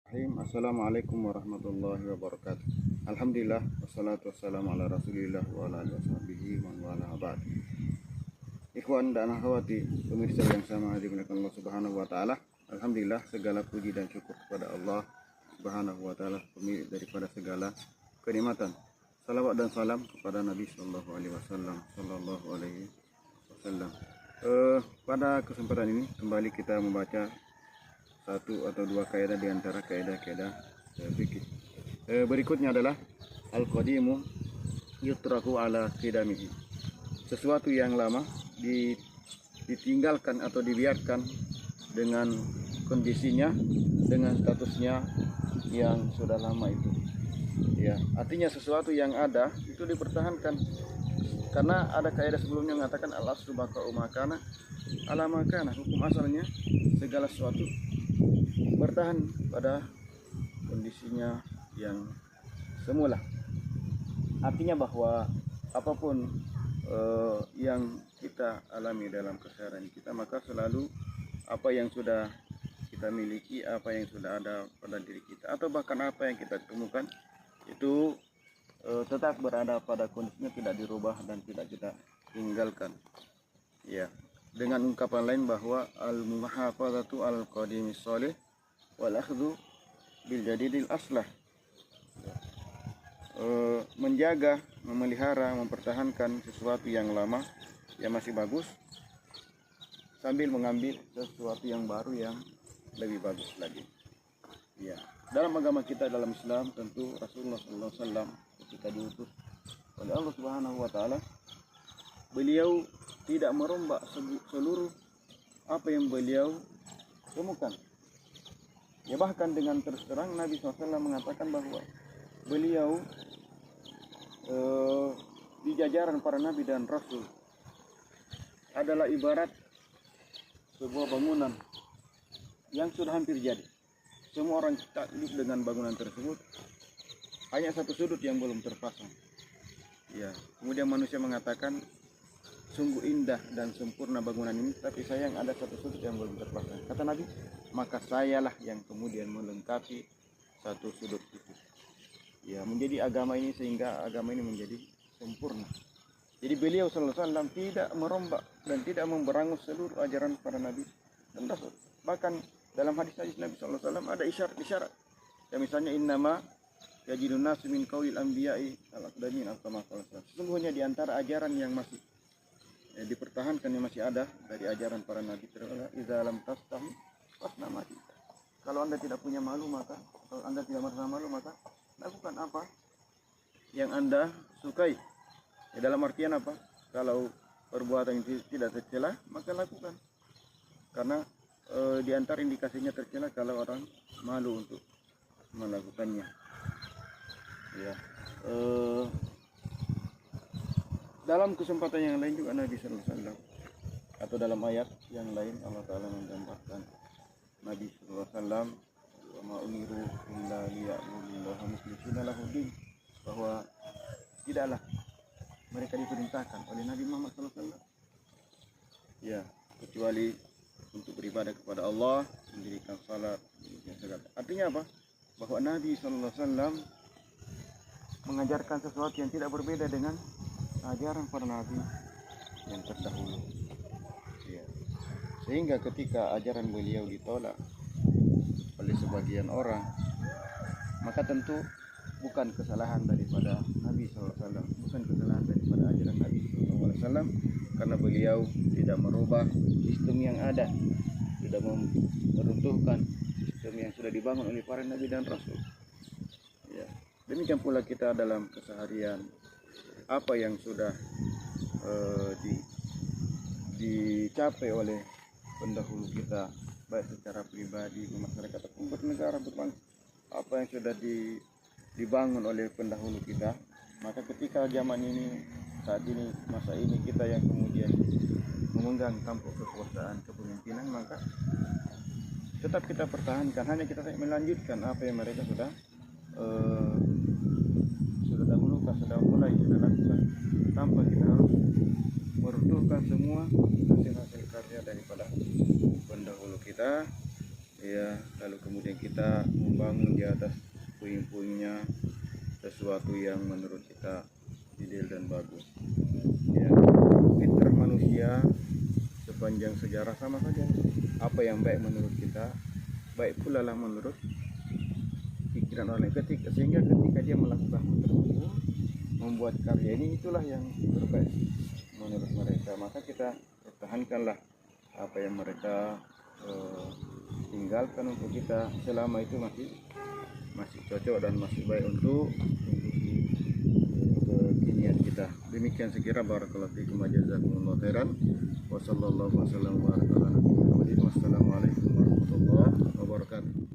Assalamualaikum warahmatullahi wabarakatuh. Alhamdulillah wassalatu wassalamu ala Rasulillah wa ala alihi washabihi wa wala ba'd. Ikhwan dan akhwati, pemirsa yang sama dimuliakan Allah Subhanahu wa taala. Alhamdulillah segala puji dan syukur kepada Allah Subhanahu wa taala, pemilik daripada segala kenikmatan. Salawat dan salam kepada Nabi sallallahu alaihi wasallam. Pada kesempatan ini kembali kita membaca satu atau dua kaidah di antara kaidah-kaidah fikih. Berikutnya adalah al-qadimu yutraku ala qidamihi. Sesuatu yang lama ditinggalkan atau dibiarkan dengan kondisinya, dengan statusnya yang sudah lama itu. Ya, artinya sesuatu yang ada itu dipertahankan. Karena ada kaidah sebelumnya mengatakan al-aslu baqa'u ma kana ala ma kana. Hukum asalnya segala sesuatu bertahan pada kondisinya yang semula. Artinya bahwa apapun yang kita alami dalam keseharian kita, maka selalu apa yang sudah kita miliki, apa yang sudah ada pada diri kita, atau bahkan apa yang kita temukan itu tetap berada pada kondisinya, tidak dirubah dan tidak kita tinggalkan. Ya, dengan ungkapan lain bahwa al-muhafazatu al-qadimis shalih wal akhdhu bil jadidil aslah. Menjaga, memelihara, mempertahankan sesuatu yang lama yang masih bagus sambil mengambil sesuatu yang baru yang lebih bagus lagi. Ya, dalam agama kita, dalam Islam, tentu Rasulullah SAW ketika diutus oleh Allah Subhanahu wa taala, beliau tidak merombak seluruh apa yang beliau temukan. Ya, bahkan dengan terus terang Nabi SAW mengatakan bahwa beliau di jajaran para nabi dan rasul adalah ibarat sebuah bangunan yang sudah hampir jadi. Semua orang takluk dengan bangunan tersebut, hanya satu sudut yang belum terpasang. Ya, kemudian manusia mengatakan, sungguh indah dan sempurna bangunan ini, tapi sayang ada satu sudut yang belum terpasang. Kata Nabi, maka sayalah yang kemudian melengkapi satu sudut itu. Ya, menjadi agama ini, sehingga agama ini menjadi sempurna. Jadi beliau sallallahu alaihi wasallam tidak merombak dan tidak memberangus seluruh ajaran para nabi dan rasul. Bahkan dalam hadis-hadis Nabi sallallahu alaihi wasallam ada isyarat-isyarat. Ya, misalnya innama yajidun nasu min qaulil anbiya'i al-aqdamin atau masalah. Sesungguhnya di antara ajaran yang masih dipertahankan, yang masih ada dari ajaran para nabi adalah idza lam tastahi fasna mati. Kalau Anda tidak punya malu, maka kalau Anda tidak merasa malu, maka lakukan apa yang Anda sukai. Ya, dalam artian apa? Kalau perbuatan itu tidak tercela, maka lakukan. Karena di antara indikasinya tercela kalau orang malu untuk melakukannya. Ya. Dalam kesempatan yang lain juga Nabi sallallahu alaihi wasallam, atau dalam ayat yang lain Allah Taala menggambarkan Nabi sallallahu alaihi wasallam, wa ma umiru illa liya'budullaha mukhlishina lahud-din, bahwa tidaklah mereka diperintahkan oleh Nabi Muhammad sallallahu alaihi wasallam, ya, kecuali untuk beribadah kepada Allah, mendirikan salat, mendirikan zakat. Artinya apa? Bahwa Nabi sallallahu alaihi wasallam mengajarkan sesuatu yang tidak berbeda dengan ajaran para nabi yang terdahulu. Ya. Sehingga ketika ajaran beliau ditolak oleh sebagian orang, maka tentu bukan kesalahan daripada Nabi SAW, bukan kesalahan daripada ajaran Nabi SAW, karena beliau tidak merubah sistem yang ada, tidak meruntuhkan sistem yang sudah dibangun oleh para nabi dan rasul. Ya. Demikian pula kita dalam keseharian, apa yang sudah dicapai oleh pendahulu kita, baik secara pribadi, bermasyarakat ataupun bernegara, berbangsa, apa yang sudah dibangun oleh pendahulu kita, maka ketika zaman ini, saat ini, masa ini, kita yang kemudian memegang tampuk kekuasaan, kepemimpinan, maka tetap kita pertahankan, hanya kita melanjutkan apa yang mereka sudah dahulukan, sudah lakukan, tanpa kita harus meruntuhkan semua hasil-hasil karya daripada pendahulu kita. ya, lalu kemudian kita membangun di atas puing-puingnya sesuatu yang menurut kita ideal dan bagus. Ya, fitrah manusia sepanjang sejarah sama saja. Apa yang baik menurut kita, baik pula lah menurut pikiran orang lain. Sehingga ketika dia melakukan tersebut, membuat karya ini, itulah yang terbaik menurut mereka. Maka kita pertahankanlah apa yang mereka tinggalkan untuk kita, selama itu masih cocok dan masih baik untuk kekinian kita. Demikian sekira, barakallahu fiikum wa jazakumullahu khairan. Wassalamualaikum warahmatullahi wabarakatuh.